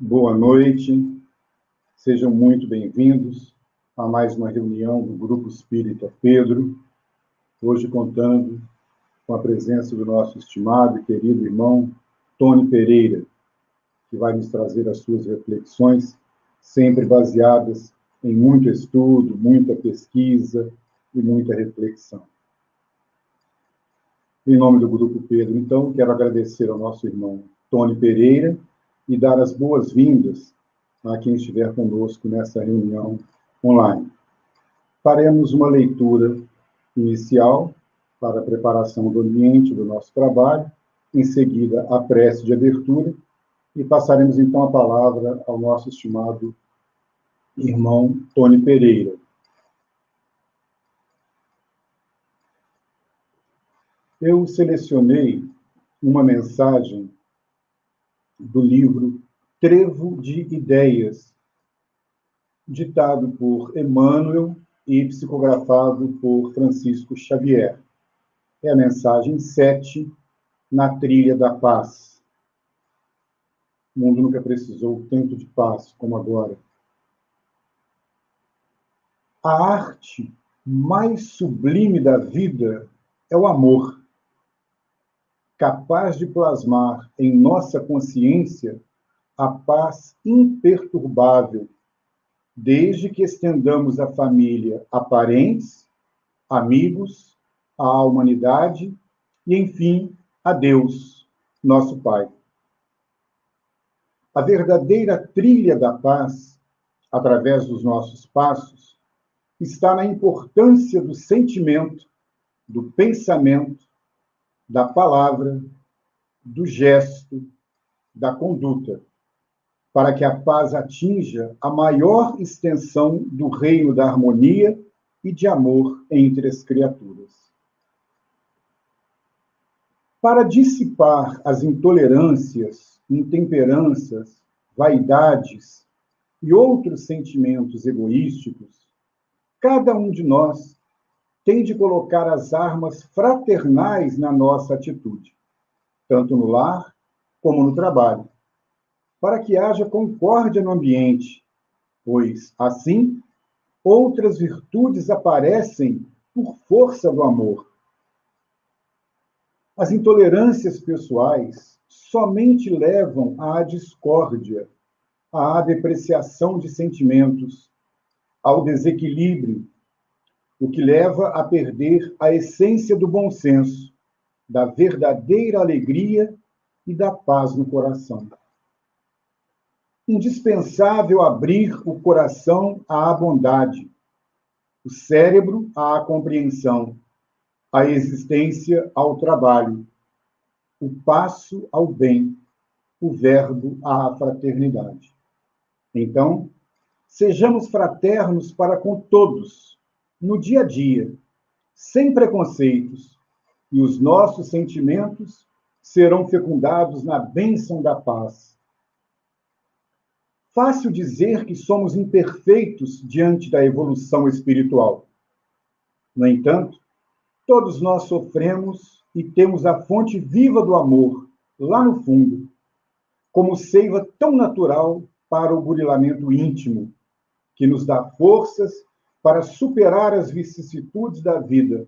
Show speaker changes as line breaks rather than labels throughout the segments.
Boa noite, sejam muito bem-vindos a mais uma reunião do Grupo Espírita Pedro, hoje contando com a presença do nosso estimado e querido irmão Tony Pereira, que vai nos trazer as suas reflexões, sempre baseadas em muito estudo, muita pesquisa e muita reflexão. Em nome do Grupo Pedro, então, quero agradecer ao nosso irmão Tony Pereira e dar as boas-vindas a quem estiver conosco nessa reunião online. Faremos uma leitura inicial para a preparação do ambiente do nosso trabalho, em seguida a prece de abertura, e passaremos então a palavra ao nosso estimado irmão Tony Pereira. Eu selecionei uma mensagem do livro Trevo de Ideias, ditado por Emmanuel e psicografado por Francisco Xavier. É a mensagem 7, na trilha da paz. O mundo nunca precisou tanto de paz como agora. A arte mais sublime da vida é o amor, capaz de plasmar em nossa consciência a paz imperturbável, desde que estendamos a família a parentes, amigos, à humanidade e, enfim, a Deus, nosso Pai. A verdadeira trilha da paz, através dos nossos passos, está na importância do sentimento, do pensamento, da palavra, do gesto, da conduta, para que a paz atinja a maior extensão do reino da harmonia e de amor entre as criaturas. Para dissipar as intolerâncias, intemperanças, vaidades e outros sentimentos egoísticos, cada um de nós tem de colocar as armas fraternais na nossa atitude, tanto no lar como no trabalho, para que haja concórdia no ambiente, pois, assim, outras virtudes aparecem por força do amor. As intolerâncias pessoais somente levam à discórdia, à depreciação de sentimentos, ao desequilíbrio, o que leva a perder a essência do bom senso, da verdadeira alegria e da paz no coração. Indispensável abrir o coração à bondade, o cérebro à compreensão, a existência ao trabalho, o passo ao bem, o verbo à fraternidade. Então, sejamos fraternos para com todos, no dia a dia, sem preconceitos, e os nossos sentimentos serão fecundados na bênção da paz. Fácil dizer que somos imperfeitos diante da evolução espiritual. No entanto, todos nós sofremos e temos a fonte viva do amor, lá no fundo, como seiva tão natural para o burilamento íntimo, que nos dá forças para superar as vicissitudes da vida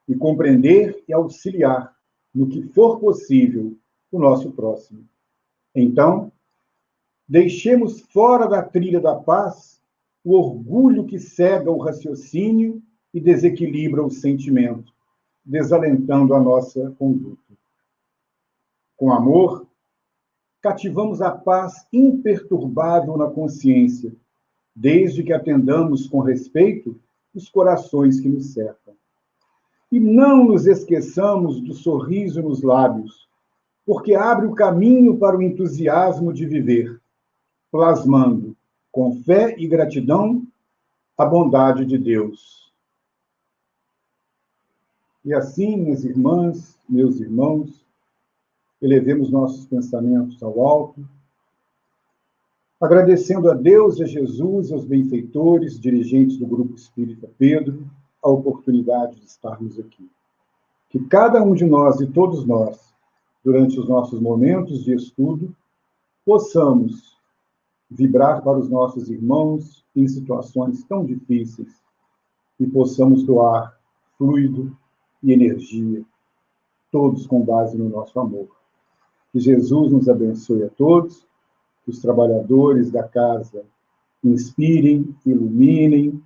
e compreender e auxiliar, no que for possível, o nosso próximo. Então, deixemos fora da trilha da paz o orgulho que cega o raciocínio e desequilibra o sentimento, desalentando a nossa conduta. Com amor, cativamos a paz imperturbável na consciência, desde que atendamos com respeito os corações que nos cercam. E não nos esqueçamos do sorriso nos lábios, porque abre o caminho para o entusiasmo de viver, plasmando, com fé e gratidão, a bondade de Deus. E assim, minhas irmãs, meus irmãos, elevemos nossos pensamentos ao alto, agradecendo a Deus, a Jesus, aos benfeitores, dirigentes do Grupo Espírita Pedro, a oportunidade de estarmos aqui. Que cada um de nós e todos nós, durante os nossos momentos de estudo, possamos vibrar para os nossos irmãos em situações tão difíceis e possamos doar fluido e energia, todos com base no nosso amor. Que Jesus nos abençoe a todos, que os trabalhadores da casa inspirem, iluminem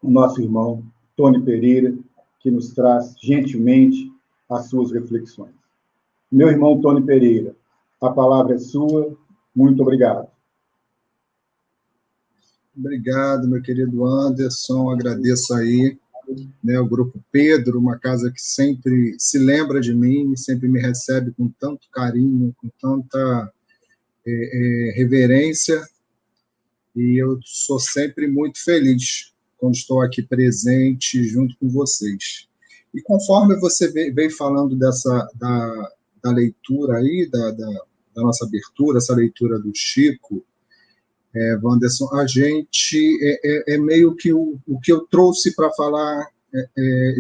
o nosso irmão Tony Pereira, que nos traz gentilmente as suas reflexões. Meu irmão Tony Pereira, a palavra é sua. Muito obrigado.
Obrigado, meu querido Anderson. Agradeço aí, né, o Grupo Pedro, uma casa que sempre se lembra de mim, sempre me recebe com tanto carinho, com tanta reverência, e eu sou sempre muito feliz quando estou aqui presente junto com vocês. E conforme você veio falando da leitura aí, da nossa abertura, essa leitura do Chico, Wanderson, a gente meio que o que eu trouxe para falar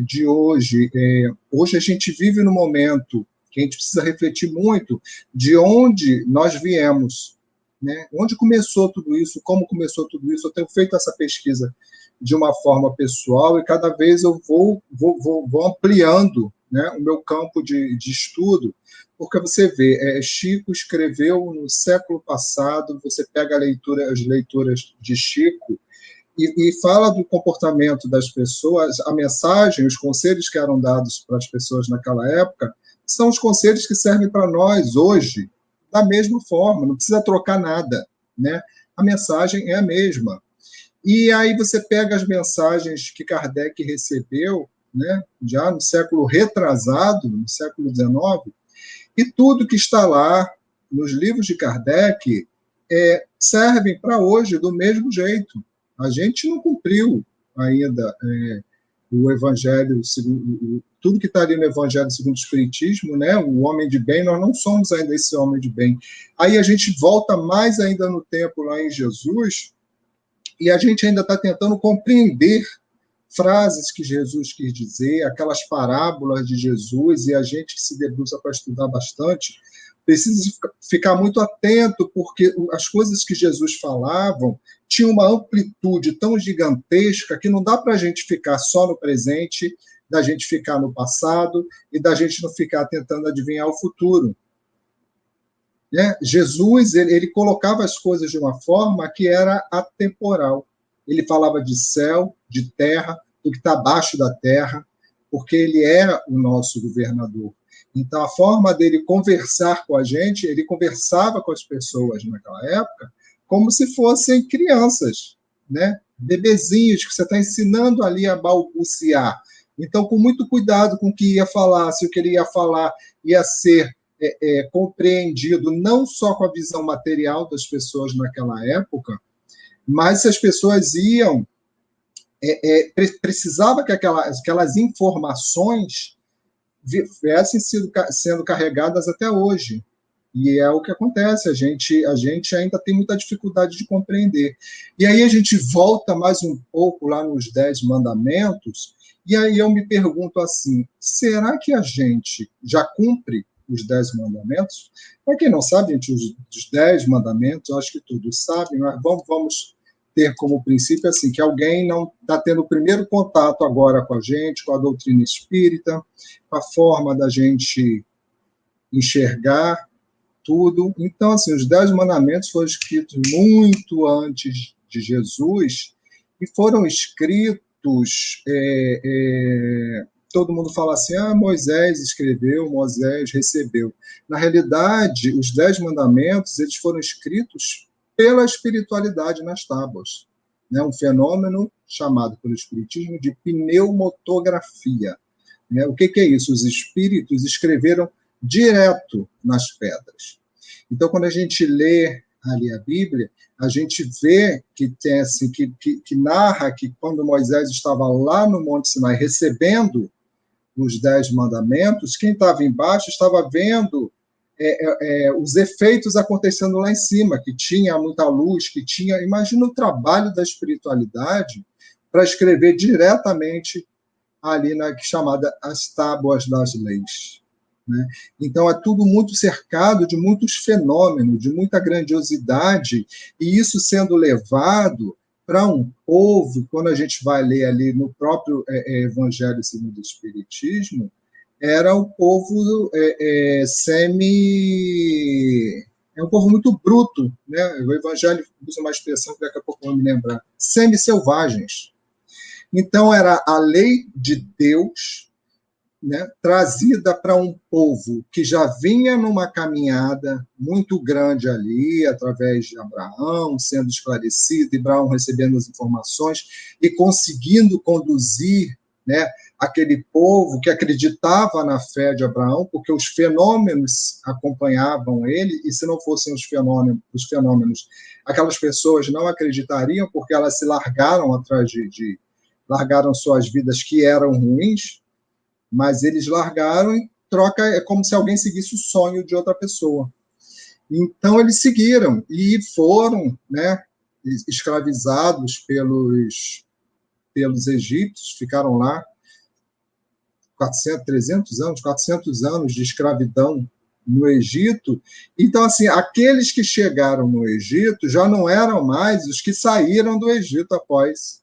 de hoje. Hoje a gente vive num momento que a gente precisa refletir muito de onde nós viemos, né? Onde começou tudo isso, como começou tudo isso. Eu tenho feito essa pesquisa de uma forma pessoal e cada vez eu vou ampliando, né, o meu campo de estudo, porque você vê, Chico escreveu no século passado, você pega as leituras de Chico e fala do comportamento das pessoas, a mensagem, os conselhos que eram dados para as pessoas naquela época, são os conselhos que servem para nós hoje, da mesma forma, não precisa trocar nada, né? A mensagem é a mesma. E aí você pega as mensagens que Kardec recebeu, né, já no século retrasado, no século XIX, e tudo que está lá nos livros de Kardec servem para hoje do mesmo jeito. A gente não cumpriu ainda o Evangelho, tudo que está ali no Evangelho segundo o Espiritismo, né? O homem de bem, nós não somos ainda esse homem de bem. Aí a gente volta mais ainda no tempo lá em Jesus e a gente ainda está tentando compreender frases que Jesus quis dizer, aquelas parábolas de Jesus, e a gente que se debruça para estudar bastante, precisa ficar muito atento, porque as coisas que Jesus falavam tinham uma amplitude tão gigantesca que não dá para a gente ficar só no presente, da gente ficar no passado e da gente não ficar tentando adivinhar o futuro. Né? Jesus, ele colocava as coisas de uma forma que era atemporal. Ele falava de céu, de terra, do que está abaixo da terra, porque ele era o nosso governador. Então, a forma dele conversar com a gente, ele conversava com as pessoas naquela época como se fossem crianças, né? Bebezinhos que você está ensinando ali a balbuciar. Então, com muito cuidado com o que ia falar, se o que ele ia falar ia ser compreendido não só com a visão material das pessoas naquela época, mas se as pessoas iam precisava que aquelas informações viessem sendo carregadas até hoje. E é o que acontece, a gente ainda tem muita dificuldade de compreender. E aí a gente volta mais um pouco lá nos 10 mandamentos, e aí eu me pergunto assim, será que a gente já cumpre os 10 mandamentos? Para quem não sabe, gente, os 10 mandamentos, eu acho que todos sabem, mas vamos ter como princípio assim, que alguém não está tendo o primeiro contato agora com a gente, com a doutrina espírita, com a forma da gente enxergar tudo. Então, assim, os 10 mandamentos foram escritos muito antes de Jesus e foram escritos, todo mundo fala assim, Moisés escreveu, Moisés recebeu. Na realidade, os 10 mandamentos, eles foram escritos pela espiritualidade nas tábuas, né? Um fenômeno chamado pelo espiritismo de pneumotografia. Né? O que é isso? Os espíritos escreveram direto nas pedras. Então, quando a gente lê ali a Bíblia, a gente vê que tem assim, que narra que quando Moisés estava lá no Monte Sinai recebendo os 10 mandamentos, quem estava embaixo estava vendo os efeitos acontecendo lá em cima, que tinha muita luz, que tinha... Imagina o trabalho da espiritualidade para escrever diretamente ali na chamada As Tábuas das Leis. né? Então, é tudo muito cercado de muitos fenômenos, de muita grandiosidade, e isso sendo levado para um povo, quando a gente vai ler ali no próprio Evangelho segundo o Espiritismo, era o povo é um povo muito bruto, né? O Evangelho usa uma expressão que daqui a pouco eu vou me lembrar, semi-selvagens. Então, era a lei de Deus, né, trazida para um povo que já vinha numa caminhada muito grande ali, através de Abraão, sendo esclarecido, e Abraão recebendo as informações e conseguindo conduzir, né, aquele povo que acreditava na fé de Abraão, porque os fenômenos acompanhavam ele, e se não fossem os fenômenos, aquelas pessoas não acreditariam, porque elas se largaram atrás largaram suas vidas que eram ruins, mas eles largaram em troca, é como se alguém seguisse o sonho de outra pessoa. Então, eles seguiram e foram, né, escravizados pelos egípcios, ficaram lá 400 anos de escravidão no Egito. Então, assim, aqueles que chegaram no Egito já não eram mais os que saíram do Egito após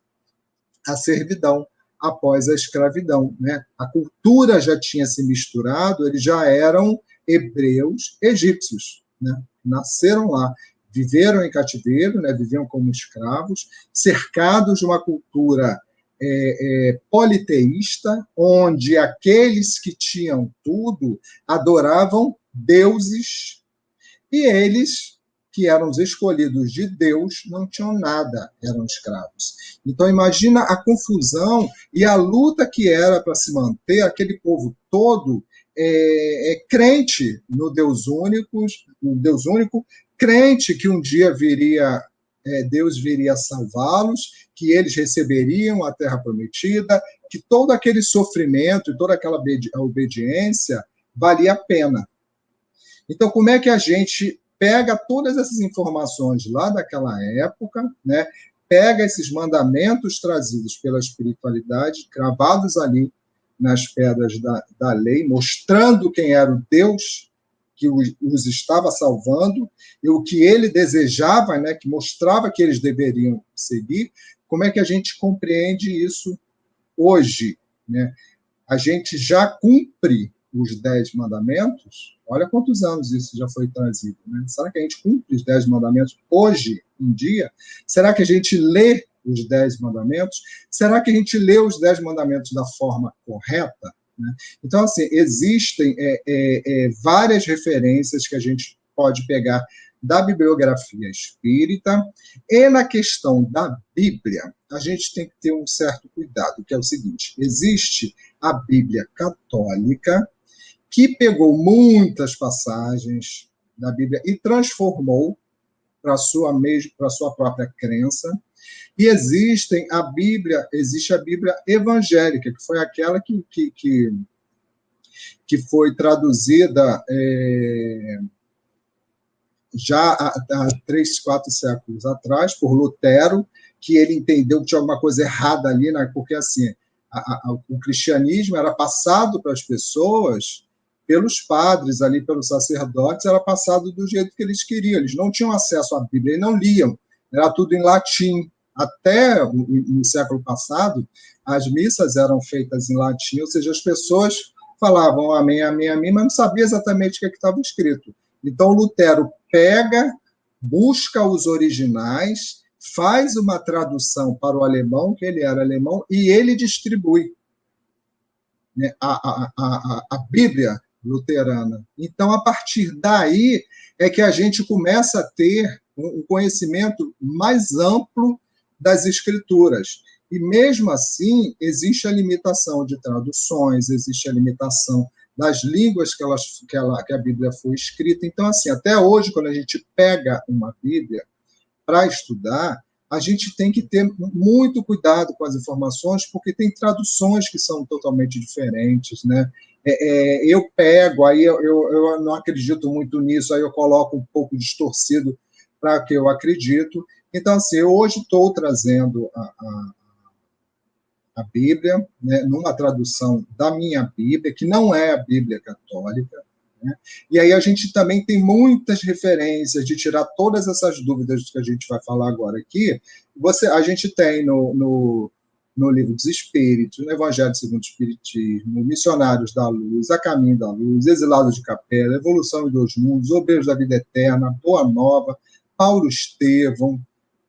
a servidão, após a escravidão, né? A cultura já tinha se misturado, eles já eram hebreus egípcios, né? Nasceram lá, viveram em cativeiro, né? Viviam como escravos, cercados de uma cultura politeísta, onde aqueles que tinham tudo adoravam deuses, e eles, que eram os escolhidos de Deus, não tinham nada, eram escravos. Então, imagina a confusão e a luta que era para se manter aquele povo todo crente no Deus único, crente que um dia Deus viria salvá-los, que eles receberiam a terra prometida, que todo aquele sofrimento e toda aquela obediência valia a pena. Então, como é que a gente pega todas essas informações lá daquela época, né? Pega esses mandamentos trazidos pela espiritualidade, cravados ali nas pedras da lei, mostrando quem era o Deus que os estava salvando e o que ele desejava, né? Que mostrava que eles deveriam seguir. Como é que a gente compreende isso hoje, né? A gente já cumpre os 10 mandamentos? Olha quantos anos isso já foi trazido, né? Será que a gente cumpre os 10 mandamentos hoje em dia? Será que a gente lê os 10 mandamentos? Será que a gente lê os 10 mandamentos da forma correta? Né? Então, assim, existem várias referências que a gente pode pegar da bibliografia espírita, e na questão da Bíblia, a gente tem que ter um certo cuidado, que é o seguinte: existe a Bíblia católica, que pegou muitas passagens da Bíblia e transformou para a sua própria crença, e existe a Bíblia evangélica, que foi aquela que foi traduzida já há 3, 4 séculos atrás, por Lutero, que ele entendeu que tinha alguma coisa errada ali, né? Porque assim, o cristianismo era passado para as pessoas pelos padres, ali pelos sacerdotes, era passado do jeito que eles queriam. Eles não tinham acesso à Bíblia, e não liam, era tudo em latim. Até no século passado, as missas eram feitas em latim, ou seja, as pessoas falavam amém, amém, amém, mas não sabia exatamente o que estava escrito. Então, Lutero pega, busca os originais, faz uma tradução para o alemão, que ele era alemão, e ele distribui, né, a Bíblia luterana. Então, a partir daí é que a gente começa a ter um conhecimento mais amplo das Escrituras. E, mesmo assim, existe a limitação de traduções, existe a limitação das línguas que a Bíblia foi escrita. Então, assim, até hoje, quando a gente pega uma Bíblia para estudar, a gente tem que ter muito cuidado com as informações, porque tem traduções que são totalmente diferentes, né? Eu pego, aí eu não acredito muito nisso, aí eu coloco um pouco distorcido para que eu acredito. Então, assim, eu hoje estou trazendo a Bíblia, né, numa tradução da minha Bíblia, que não é a Bíblia católica, né? E aí a gente também tem muitas referências de tirar todas essas dúvidas que a gente vai falar agora aqui. A gente tem no Livro dos Espíritos, no Evangelho segundo o Espiritismo, Missionários da Luz, A Caminho da Luz, Exilados de Capela, Evolução em Dois Mundos, Obreiros da Vida Eterna, Boa Nova, Paulo Estevão.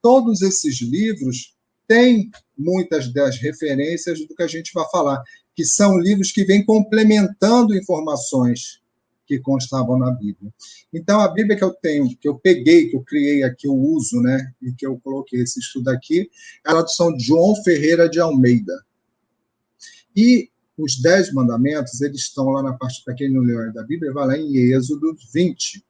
Todos esses livros têm muitas das referências do que a gente vai falar, que são livros que vêm complementando informações que constavam na Bíblia. Então, a Bíblia que eu tenho, que eu peguei, que eu criei aqui, eu uso, né, e que eu coloquei esse estudo aqui, é a tradução de João Ferreira de Almeida. E os 10 mandamentos, eles estão lá na parte, para quem não leu da Bíblia, vai lá em Êxodo 20.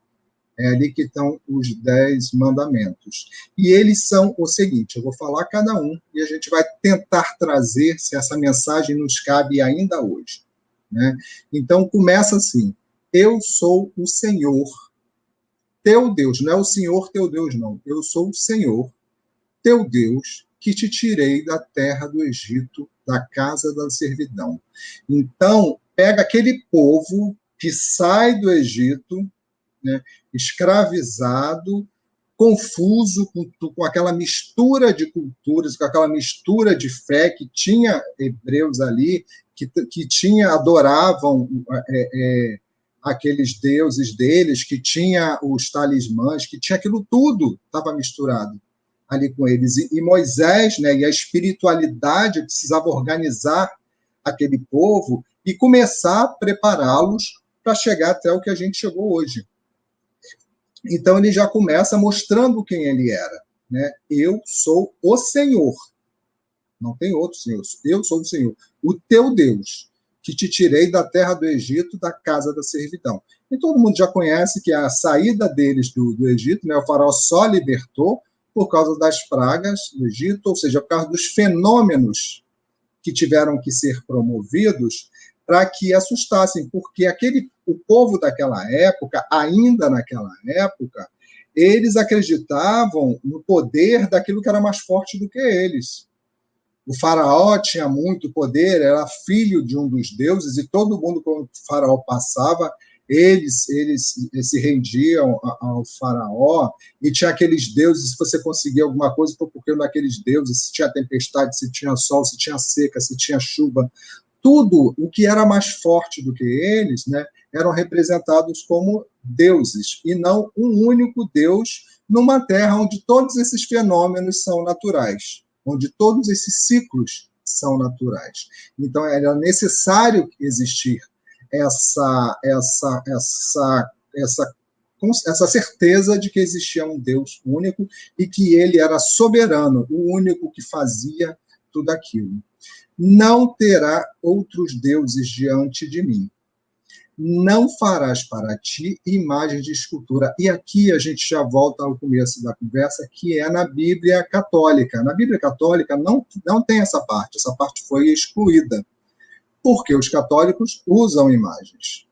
É ali que estão os 10 mandamentos. E eles são o seguinte, eu vou falar cada um, e a gente vai tentar trazer se essa mensagem nos cabe ainda hoje, né? Então, começa assim: eu sou o Senhor, teu Deus. Não é o Senhor, teu Deus, não. Eu sou o Senhor, teu Deus, que te tirei da terra do Egito, da casa da servidão. Então, pega aquele povo que sai do Egito, né, escravizado, confuso com aquela mistura de culturas, com aquela mistura de fé que tinha hebreus ali, que adoravam aqueles deuses deles, que tinha os talismãs, que tinha aquilo tudo, estava misturado ali com eles. E Moisés, né, e a espiritualidade precisava organizar aquele povo e começar a prepará-los para chegar até o que a gente chegou hoje. Então, ele já começa mostrando quem ele era, né? Eu sou o Senhor. Não tem outro Senhor. Eu sou o Senhor, o teu Deus, que te tirei da terra do Egito, da casa da servidão. E todo mundo já conhece que a saída deles do Egito, né, o faraó só libertou por causa das pragas do Egito, ou seja, por causa dos fenômenos que tiveram que ser promovidos para que assustassem, porque o povo daquela época, ainda naquela época, eles acreditavam no poder daquilo que era mais forte do que eles. O faraó tinha muito poder, era filho de um dos deuses, e todo mundo, quando o faraó passava, eles se rendiam ao faraó, e tinha aqueles deuses, se você conseguia alguma coisa, porque naqueles deuses, se tinha tempestade, se tinha sol, se tinha seca, se tinha chuva, tudo o que era mais forte do que eles, né, eram representados como deuses, e não um único Deus numa terra onde todos esses fenômenos são naturais, onde todos esses ciclos são naturais. Então, era necessário existir essa certeza de que existia um Deus único e que ele era soberano, o único que fazia tudo aquilo. Não terá outros deuses diante de mim. Não farás para ti imagem de escultura. E aqui a gente já volta ao começo da conversa, que é na Bíblia católica. Na Bíblia católica não tem essa parte foi excluída, porque os católicos usam imagens.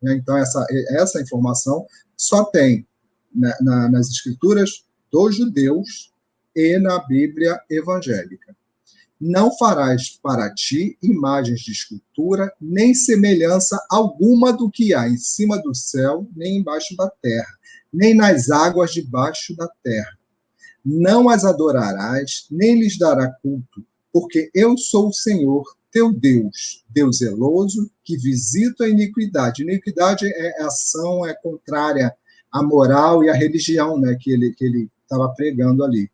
Então, essa informação só tem nas escrituras dos judeus e na Bíblia evangélica. Não farás para ti imagens de escultura, nem semelhança alguma do que há em cima do céu, nem embaixo da terra, nem nas águas debaixo da terra. Não as adorarás, nem lhes dará culto, porque eu sou o Senhor, teu Deus, Deus zeloso, que visita a iniquidade. Iniquidade é ação, é contrária à moral e à religião, né, que ele estava pregando ali.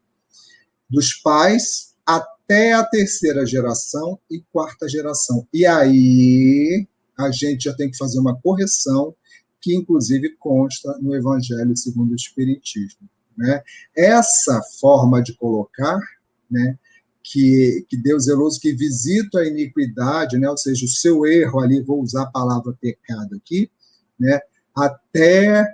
Dos pais até a terceira geração e quarta geração. E aí a gente já tem que fazer uma correção, que inclusive consta no Evangelho segundo o Espiritismo, né? Essa forma de colocar, né, que Deus zeloso, que visita a iniquidade, né, ou seja, o seu erro ali, vou usar a palavra pecado aqui, né, até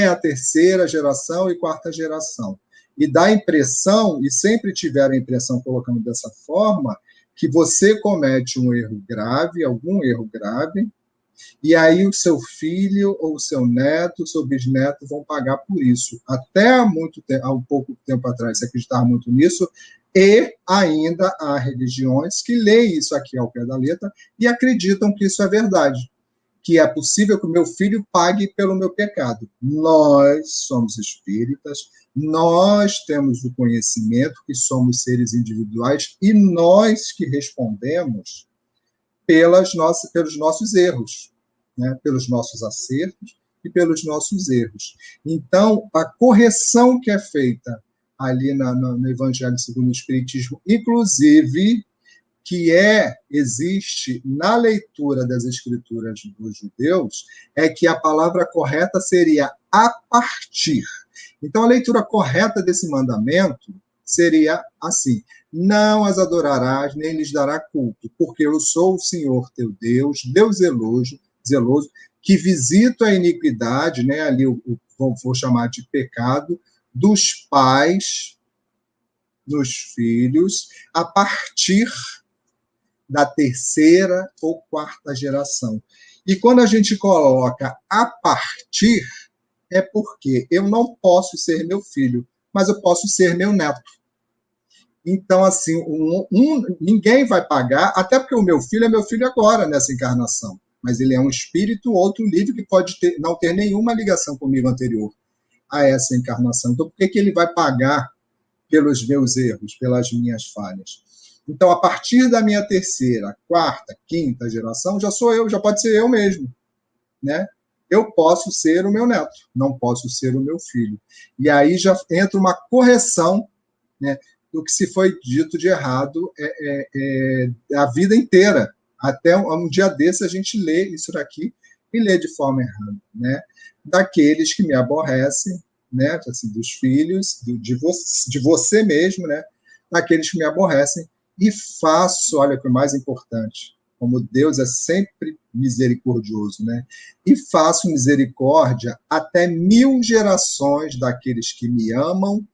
a terceira geração e quarta geração. E dá a impressão, e sempre tiveram a impressão, colocando dessa forma, que você comete um erro grave, algum erro grave, E aí o seu filho, ou o seu neto, o seu bisneto vão pagar por isso. Até há um pouco tempo atrás se acreditava muito nisso, e ainda há religiões que leem isso aqui ao pé da letra e acreditam que isso é verdade, que é possível que o meu filho pague pelo meu pecado. Nós somos espíritas, nós temos o conhecimento que somos seres individuais e nós que respondemos pelos nossos erros, né? Pelos nossos acertos e pelos nossos erros. Então, a correção que é feita ali no Evangelho segundo o Espiritismo, inclusive, existe na leitura das Escrituras dos judeus, é que a palavra correta seria a partir. Então, a leitura correta desse mandamento seria assim: não as adorarás, nem lhes dará culto, porque eu sou o Senhor teu Deus, Deus zeloso, que visita a iniquidade, né, ali vou chamar de pecado, dos pais nos filhos, a partir da terceira ou quarta geração. E quando a gente coloca a partir, é porque eu não posso ser meu filho, mas eu posso ser meu neto. Então, assim, ninguém vai pagar, até porque o meu filho é meu filho agora, nessa encarnação. Mas ele é um espírito, outro livre, que pode não ter nenhuma ligação comigo anterior a essa encarnação. Então, por que ele vai pagar pelos meus erros, pelas minhas falhas? Então, a partir da minha terceira, quarta, quinta geração, já sou eu, já pode ser eu mesmo, né? Eu posso ser o meu neto, não posso ser o meu filho. E aí já entra uma correção, né, do que se foi dito de errado a vida inteira. Até um dia desse a gente lê isso daqui e lê de forma errada, né? Daqueles que me aborrecem, né? Assim, dos filhos, de você mesmo, né? Daqueles que me aborrecem, e faço, olha o que é mais importante, como Deus é sempre misericordioso, né? E faço misericórdia até 1000 gerações daqueles que me amam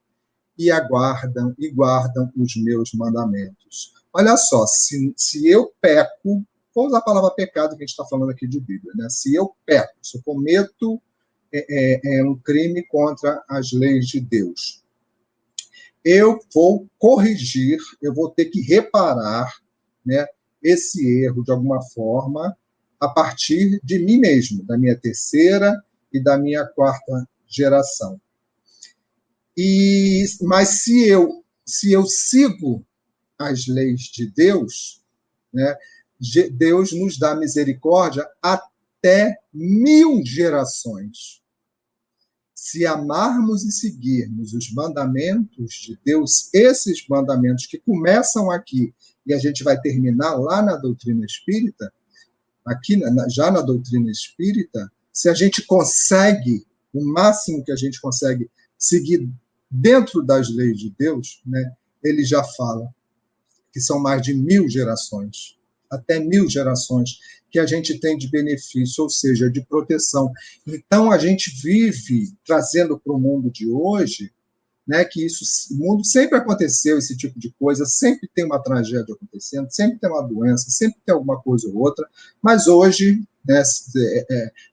e aguardam e guardam os meus mandamentos. Olha só, se eu peco, vou usar a palavra pecado que a gente está falando aqui de Bíblia, né? Se eu peco, se eu cometo um crime contra as leis de Deus, eu vou corrigir, eu vou ter que reparar, né, esse erro de alguma forma a partir de mim mesmo, da minha terceira e da minha quarta geração. Mas se eu sigo as leis de Deus, né, Deus nos dá misericórdia até 1000 gerações. Se amarmos e seguirmos os mandamentos de Deus, esses mandamentos que começam aqui e a gente vai terminar lá na doutrina espírita, aqui já na doutrina espírita, se a gente consegue, o máximo que a gente consegue seguir dentro das leis de Deus, né, ele já fala que são mais de 1000 gerações, até 1000 gerações que a gente tem de benefício, ou seja, de proteção. Então, a gente vive trazendo para o mundo de hoje, né, que o mundo sempre aconteceu esse tipo de coisa, sempre tem uma tragédia acontecendo, sempre tem uma doença, sempre tem alguma coisa ou outra, mas hoje, né,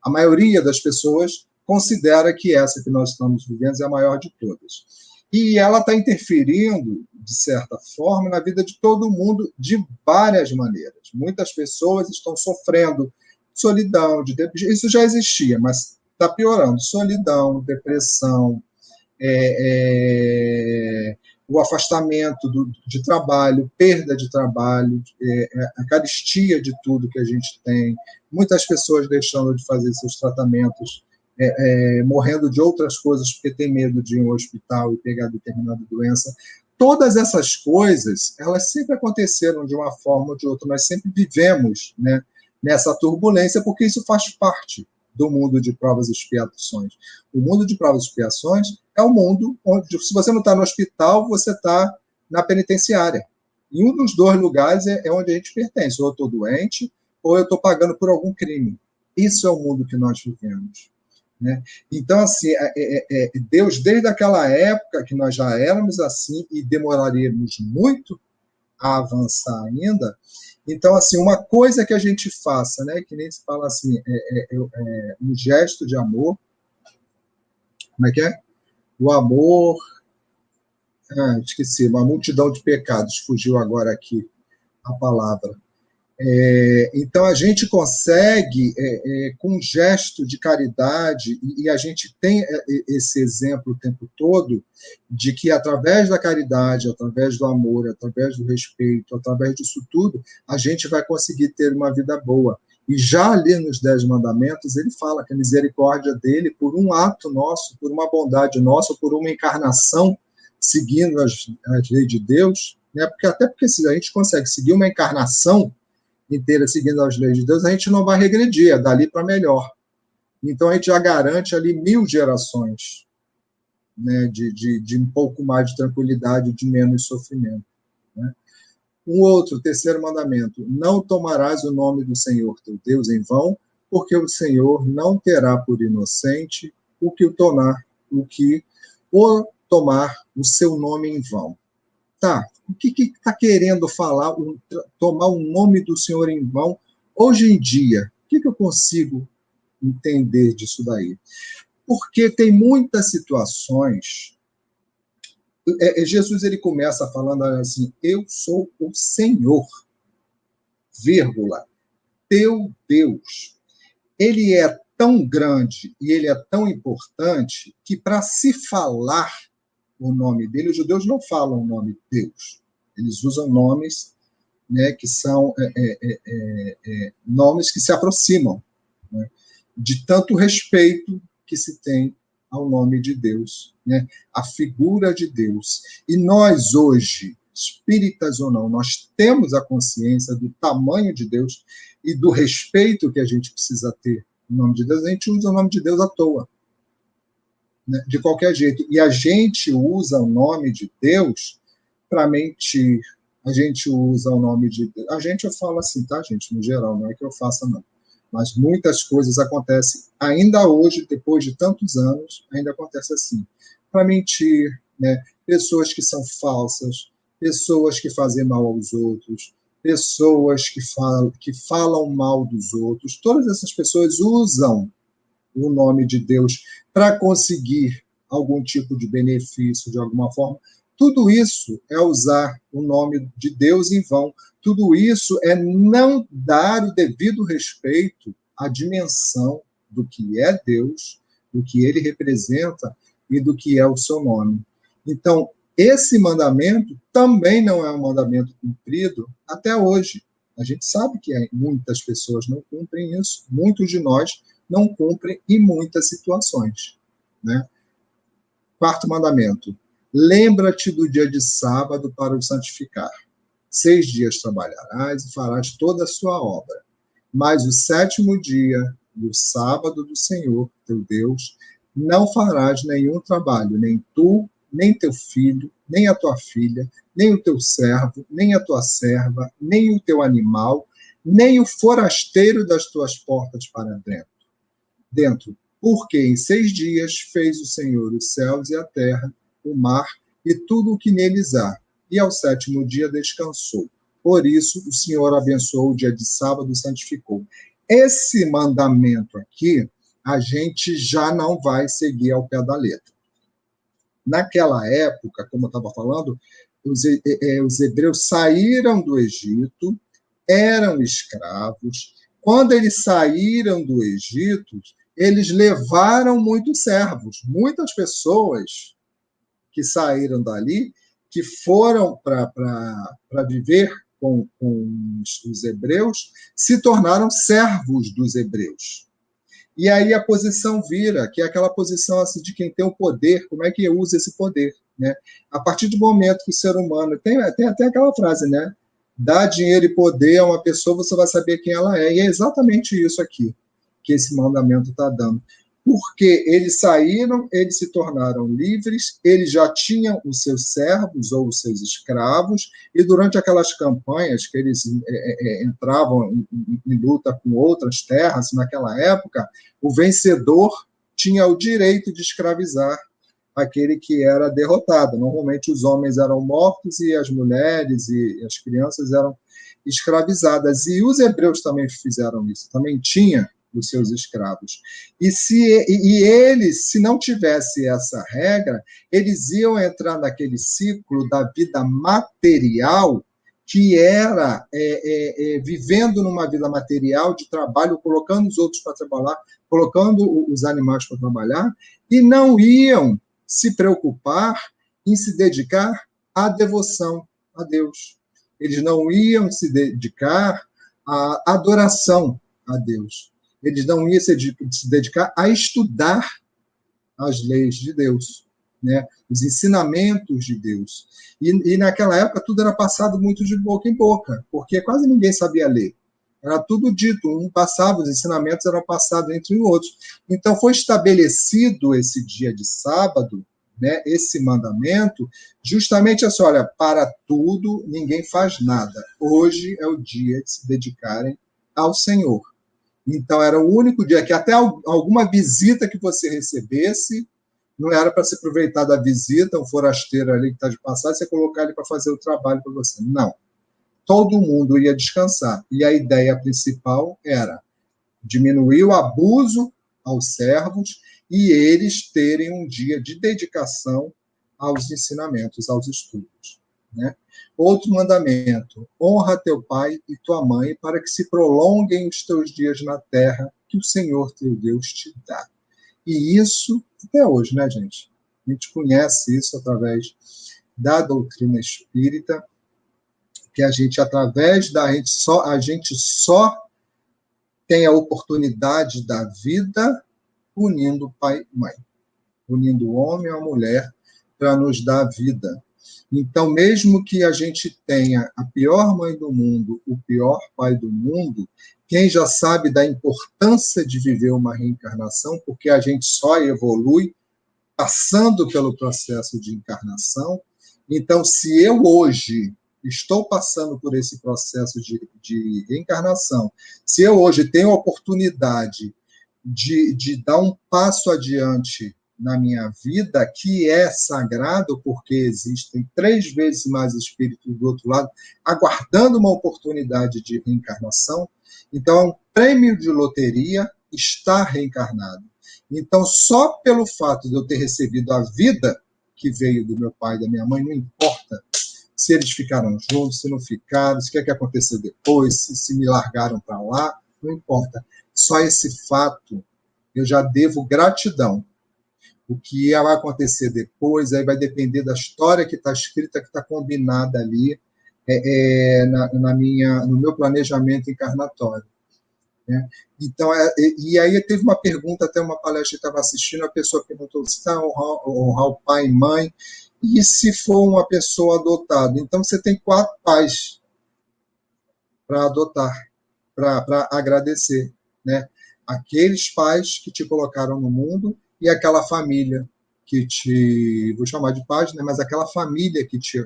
a maioria das pessoas considera que essa que nós estamos vivendo é a maior de todas. E ela está interferindo, de certa forma, na vida de todo mundo de várias maneiras. Muitas pessoas estão sofrendo solidão, isso já existia, mas está piorando. Solidão, depressão, o afastamento de trabalho, perda de trabalho, a carestia de tudo que a gente tem, muitas pessoas deixando de fazer seus tratamentos, morrendo de outras coisas porque tem medo de ir ao hospital e pegar determinada doença. Todas essas coisas, elas sempre aconteceram de uma forma ou de outra, nós sempre vivemos, né, nessa turbulência, porque isso faz parte do mundo de provas e expiações. O mundo de provas e expiações é o mundo onde, se você não está no hospital, você está na penitenciária. E um dos dois lugares é onde a gente pertence. Ou eu estou doente, ou eu estou pagando por algum crime. Isso é o mundo que nós vivemos, né? Então, assim, Deus, desde aquela época que nós já éramos assim e demoraríamos muito a avançar ainda. Então, assim, uma coisa que a gente faça, né, que nem se fala assim, um gesto de amor, como é que é? O amor, esqueci, uma multidão de pecados, fugiu agora aqui a palavra. Então, a gente consegue, com um gesto de caridade, e a gente tem esse exemplo o tempo todo, de que através da caridade, através do amor, através do respeito, através disso tudo, a gente vai conseguir ter uma vida boa. E já ali nos 10 mandamentos, ele fala que a misericórdia dele, por um ato nosso, por uma bondade nossa, por uma encarnação, seguindo as leis de Deus, né? Até porque se a gente consegue seguir uma encarnação inteira seguindo as leis de Deus, a gente não vai regredir, é dali para melhor. Então, a gente já garante ali 1000 gerações, né, de um pouco mais de tranquilidade, de menos sofrimento. Né? Um outro, terceiro mandamento, não tomarás o nome do Senhor teu Deus em vão, porque o Senhor não terá por inocente o que o tomar o seu nome em vão. Tá, o que está querendo falar, tomar o nome do Senhor em vão, hoje em dia? O que eu consigo entender disso daí? Porque tem muitas situações. Jesus ele começa falando assim: eu sou o Senhor, vírgula, teu Deus. Ele é tão grande e ele é tão importante que, para se falar o nome dele, os judeus não falam o nome de Deus. Eles usam nomes, né, que são nomes que se aproximam, né, de tanto respeito que se tem ao nome de Deus, né, a figura de Deus. E nós hoje, espíritas ou não, nós temos a consciência do tamanho de Deus e do respeito que a gente precisa ter no nome de Deus. A gente usa o nome de Deus à toa, de qualquer jeito. E a gente usa o nome de Deus para mentir. A gente usa o nome de Deus. A gente, eu falo assim, tá, gente? No geral, não é que eu faça, não. Mas muitas coisas acontecem, ainda hoje, depois de tantos anos, ainda acontece assim. Para mentir, né? Pessoas que são falsas, pessoas que fazem mal aos outros, pessoas que falam mal dos outros. Todas essas pessoas usam o nome de Deus para conseguir algum tipo de benefício, de alguma forma. Tudo isso é usar o nome de Deus em vão. Tudo isso é não dar o devido respeito à dimensão do que é Deus, do que ele representa e do que é o seu nome. Então, esse mandamento também não é um mandamento cumprido até hoje. A gente sabe que muitas pessoas não cumprem isso, muitos de nós não cumprem em muitas situações. Né? Quarto mandamento, lembra-te do dia de sábado para o santificar. 6 dias trabalharás e farás toda a sua obra. Mas o 7º dia, o sábado do Senhor, teu Deus, não farás nenhum trabalho, nem tu, nem teu filho, nem a tua filha, nem o teu servo, nem a tua serva, nem o teu animal, nem o forasteiro das tuas portas para dentro. Porque em 6 dias fez o Senhor os céus e a terra, o mar e tudo o que neles há. E ao 7º dia descansou. Por isso o Senhor abençoou o dia de sábado e santificou. Esse mandamento aqui, a gente já não vai seguir ao pé da letra. Naquela época, como eu estava falando, os hebreus saíram do Egito, eram escravos. Quando eles saíram do Egito, eles levaram muitos servos. Muitas pessoas que saíram dali, que foram para viver com os hebreus, se tornaram servos dos hebreus. E aí a posição vira, que é aquela posição assim, de quem tem o poder, como é que usa esse poder. Né? A partir do momento que o ser humano... Tem até aquela frase, né? Dá dinheiro e poder a uma pessoa, você vai saber quem ela é. E é exatamente isso aqui que esse mandamento está dando. Porque eles saíram, eles se tornaram livres, eles já tinham os seus servos ou os seus escravos, e durante aquelas campanhas que eles entravam em luta com outras terras, naquela época, o vencedor tinha o direito de escravizar aquele que era derrotado. Normalmente os homens eram mortos e as mulheres e as crianças eram escravizadas. E os hebreus também fizeram isso, também tinha os seus escravos. E eles, se não tivesse essa regra, eles iam entrar naquele ciclo da vida material, que era vivendo numa vida material de trabalho, colocando os outros para trabalhar, colocando os animais para trabalhar, e não iam se preocupar em se dedicar à devoção a Deus. Eles não iam se dedicar à adoração a Deus. Eles não iam se dedicar a estudar as leis de Deus, né? Os ensinamentos de Deus. E naquela época tudo era passado muito de boca em boca, porque quase ninguém sabia ler. Era tudo dito, um passava, os ensinamentos eram passados entre os outros. Então foi estabelecido esse dia de sábado, né, esse mandamento, justamente assim, olha, para tudo ninguém faz nada. Hoje é o dia de se dedicarem ao Senhor. Então era o único dia que até alguma visita que você recebesse, não era para se aproveitar da visita, um forasteiro ali que está de passagem, você colocar ele para fazer o trabalho para você. Não. Todo mundo ia descansar. E a ideia principal era diminuir o abuso aos servos e eles terem um dia de dedicação aos ensinamentos, aos estudos, né? Outro mandamento: honra teu pai e tua mãe para que se prolonguem os teus dias na terra que o Senhor teu Deus te dá. E isso até hoje, né, gente? A gente conhece isso através da doutrina espírita, que a gente, através da a gente só tem a oportunidade da vida unindo pai e mãe, unindo o homem e a mulher para nos dar a vida. Então, mesmo que a gente tenha a pior mãe do mundo, o pior pai do mundo, quem já sabe da importância de viver uma reencarnação, porque a gente só evolui passando pelo processo de encarnação. Então, se eu hoje estou passando por esse processo de reencarnação, se eu hoje tenho a oportunidade de dar um passo adiante na minha vida, que é sagrado, porque existem 3 vezes mais espíritos do outro lado, aguardando uma oportunidade de reencarnação. Então, é um prêmio de loteria estar reencarnado. Então, só pelo fato de eu ter recebido a vida que veio do meu pai e da minha mãe, não importa se eles ficaram juntos, se não ficaram, se o que aconteceu depois, se me largaram para lá, não importa. Só esse fato eu já devo gratidão. O que vai acontecer depois aí vai depender da história que está escrita, que está combinada ali no meu planejamento encarnatório, né? Então, e aí teve uma pergunta, até uma palestra que estava assistindo, a pessoa perguntou se está honrar o pai e mãe, e se for uma pessoa adotada? Então, você tem 4 pais para adotar, para agradecer, né? Aqueles pais que te colocaram no mundo e aquela família que vou chamar de pais, né? Mas aquela família que te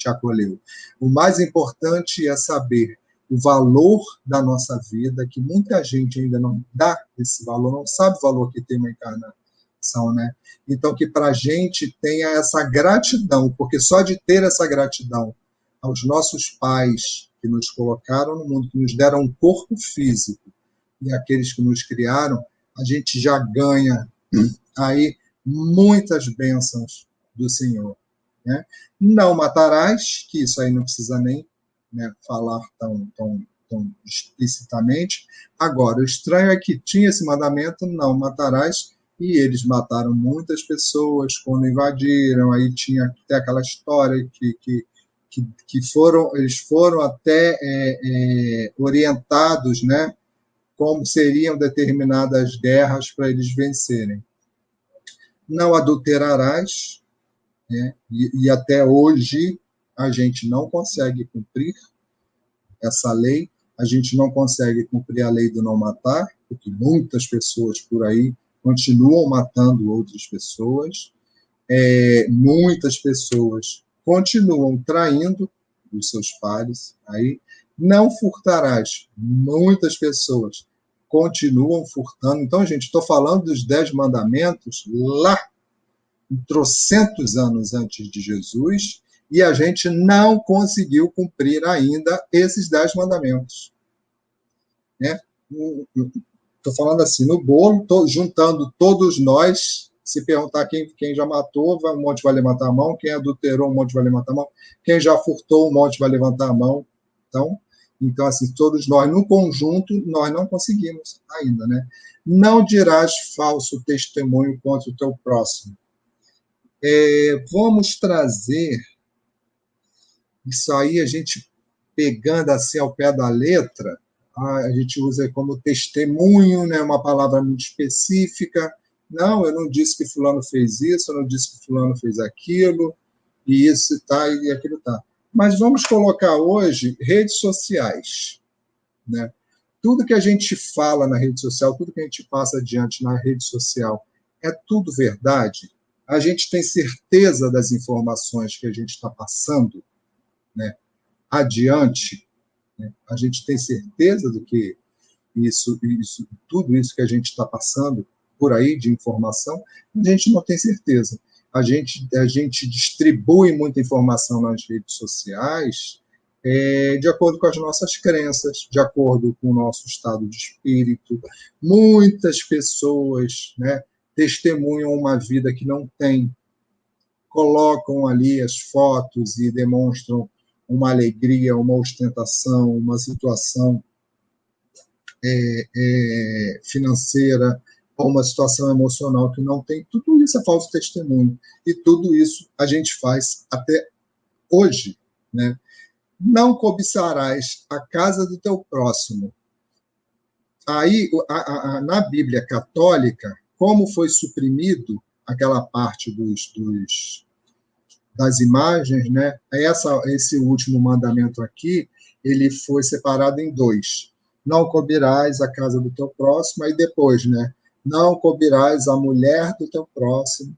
acolheu. O mais importante é saber o valor da nossa vida, que muita gente ainda não dá esse valor, não sabe o valor que tem uma encarnação, né? Então, que para a gente tenha essa gratidão, porque só de ter essa gratidão aos nossos pais que nos colocaram no mundo, que nos deram um corpo físico, e aqueles que nos criaram, a gente já ganha aí muitas bênçãos do Senhor, né? Não matarás, que isso aí não precisa nem, né, falar tão explicitamente. Agora, o estranho é que tinha esse mandamento, não matarás, e eles mataram muitas pessoas quando invadiram. Aí tinha até aquela história que eles foram até orientados, né, como seriam determinadas guerras para eles vencerem. Não adulterarás, né? E até hoje a gente não consegue cumprir essa lei, a gente não consegue cumprir a lei do não matar, porque muitas pessoas por aí continuam matando outras pessoas, muitas pessoas continuam traindo os seus pares, aí não furtarás, muitas pessoas continuam furtando. Então, gente, estou falando dos 10 mandamentos lá trocentos anos antes de Jesus, e a gente não conseguiu cumprir ainda esses 10 mandamentos. Né? Estou falando assim, no bolo, juntando todos nós, se perguntar quem já matou, um monte vai levantar a mão, quem adulterou, um monte vai levantar a mão, quem já furtou, um monte vai levantar a mão. Então assim, todos nós, no conjunto, nós não conseguimos ainda. Né? Não dirás falso testemunho contra o teu próximo. Vamos trazer isso aí, a gente pegando assim ao pé da letra, a gente usa como testemunho, né, uma palavra muito específica. Não, eu não disse que fulano fez isso, eu não disse que fulano fez aquilo, e isso tá, e aquilo tá. Mas vamos colocar hoje redes sociais. Né? Tudo que a gente fala na rede social, tudo que a gente passa adiante na rede social, é tudo verdade? A gente tem certeza das informações que a gente está passando, né, adiante? Né? A gente tem certeza do que tudo isso que a gente está passando por aí de informação? A gente não tem certeza. A gente distribui muita informação nas redes sociais de acordo com as nossas crenças, de acordo com o nosso estado de espírito. Muitas pessoas, né, testemunham uma vida que não tem, colocam ali as fotos e demonstram uma alegria, uma ostentação, uma situação financeira, ou uma situação emocional que não tem. Tudo isso é falso testemunho. E tudo isso a gente faz até hoje. Né? Não cobiçarás a casa do teu próximo. Aí, na Bíblia católica, como foi suprimido aquela parte das imagens, né? Esse último mandamento aqui, ele foi separado em 2. Não cobirás a casa do teu próximo, aí depois, né? Não cobirás a mulher do teu próximo,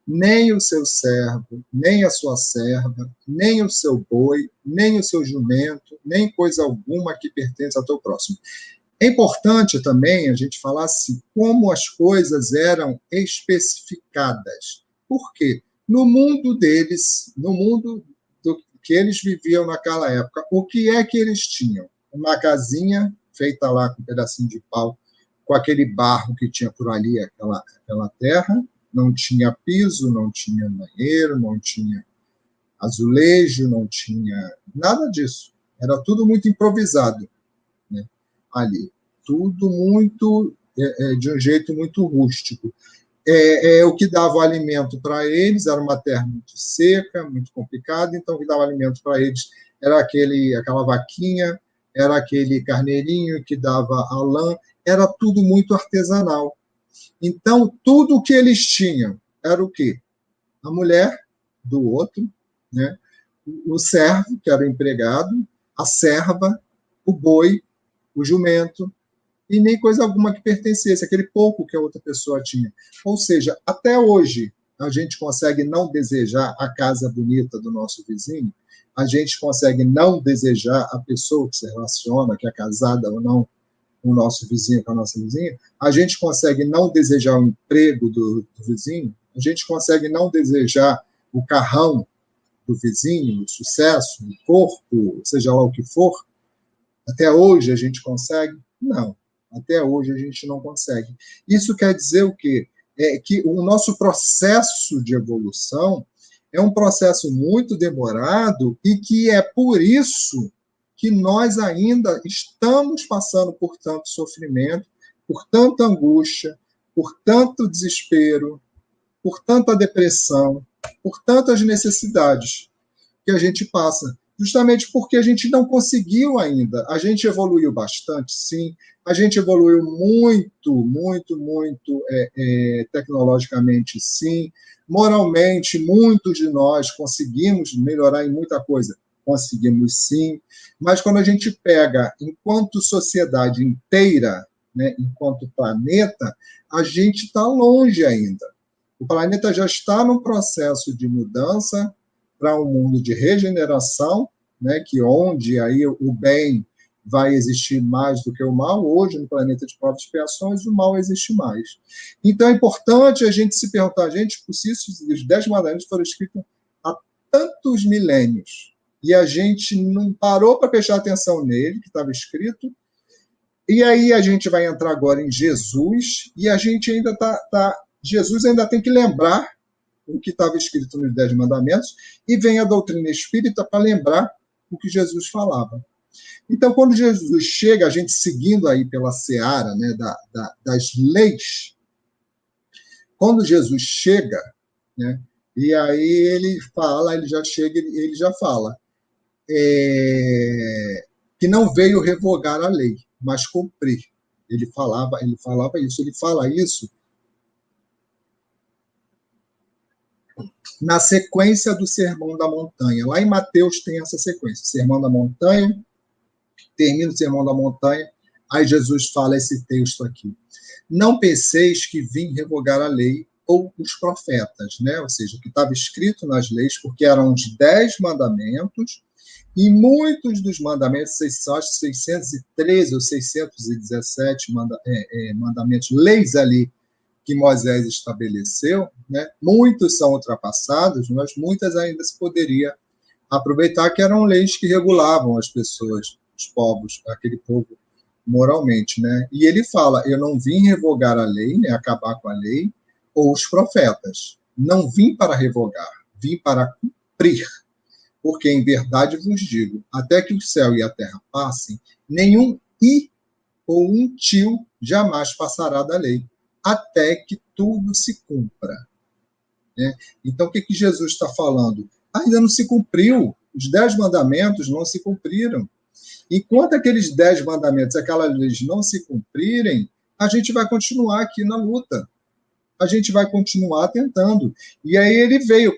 nem o seu servo, nem a sua serva, nem o seu boi, nem o seu jumento, nem coisa alguma que pertence ao teu próximo. É importante também a gente falar assim, como as coisas eram especificadas. Por quê? No mundo deles, no mundo que eles viviam naquela época, o que é que eles tinham? Uma casinha feita lá com um pedacinho de pau, com aquele barro que tinha por ali, aquela terra, não tinha piso, não tinha banheiro, não tinha azulejo, não tinha nada disso. Era tudo muito improvisado, né, ali. Tudo muito, de um jeito muito rústico. O que dava alimento para eles era uma terra muito seca, muito complicada, então o que dava alimento para eles era aquela vaquinha, era aquele carneirinho que dava a lã, era tudo muito artesanal. Então, tudo o que eles tinham era o quê? A mulher do outro, né? O servo, que era o empregado, a serva, o boi, o jumento, e nem coisa alguma que pertencesse, aquele pouco que a outra pessoa tinha. Ou seja, até hoje, a gente consegue não desejar a casa bonita do nosso vizinho, a gente consegue não desejar a pessoa que se relaciona, que é casada ou não, com o nosso vizinho, com a nossa vizinha, a gente consegue não desejar o emprego do vizinho, a gente consegue não desejar o carrão do vizinho, o sucesso, o corpo, seja lá o que for. Até hoje a gente consegue? Não. Até hoje a gente não consegue. Isso quer dizer o quê? Que o nosso processo de evolução é um processo muito demorado e que é por isso que nós ainda estamos passando por tanto sofrimento, por tanta angústia, por tanto desespero, por tanta depressão, por tantas necessidades que a gente passa, justamente porque a gente não conseguiu ainda. A gente evoluiu bastante, sim. A gente evoluiu muito, muito, muito tecnologicamente, sim. Moralmente, muitos de nós conseguimos melhorar em muita coisa. Conseguimos, sim. Mas quando a gente pega, enquanto sociedade inteira, né, enquanto planeta, a gente está longe ainda. O planeta já está num processo de mudança para um mundo de regeneração, né, que onde aí o bem vai existir mais do que o mal. Hoje, no planeta de provas e expiações, o mal existe mais. Então, é importante a gente se perguntar, gente, se os 10 mandamentos foram escritos há tantos milênios, e a gente não parou para prestar atenção nele, que estava escrito, e aí a gente vai entrar agora em Jesus, e a gente ainda Jesus ainda tem que lembrar o que estava escrito nos 10 mandamentos, e vem a doutrina espírita para lembrar o que Jesus falava. Então, quando Jesus chega, a gente seguindo aí pela seara, né, das leis, quando Jesus chega, né, e aí ele fala, ele já chega, ele já fala, que não veio revogar a lei, mas cumprir. Ele falava isso, ele fala isso na sequência do Sermão da Montanha. Lá em Mateus tem essa sequência, Sermão da Montanha, termina o Sermão da Montanha, aí Jesus fala esse texto aqui. Não penseis que vim revogar a lei ou os profetas, né? Ou seja, o que estava escrito nas leis, porque eram os 10 mandamentos, e muitos dos mandamentos, acho 613 ou 617 mandamentos, leis ali que Moisés estabeleceu, né? Muitos são ultrapassados, mas muitas ainda se poderia aproveitar, que eram leis que regulavam as pessoas, os povos, aquele povo moralmente, né? E ele fala, eu não vim revogar a lei, né, acabar com a lei, ou os profetas. Não vim para revogar, vim para cumprir. Porque, em verdade, vos digo, até que o céu e a terra passem, nenhum i ou um tio jamais passará da lei, até que tudo se cumpra. Né? Então, o que Jesus está falando? Ainda não se cumpriu. Os 10 mandamentos não se cumpriram. Enquanto aqueles 10 mandamentos, aquelas leis não se cumprirem, a gente vai continuar aqui na luta. A gente vai continuar tentando. E aí ele veio,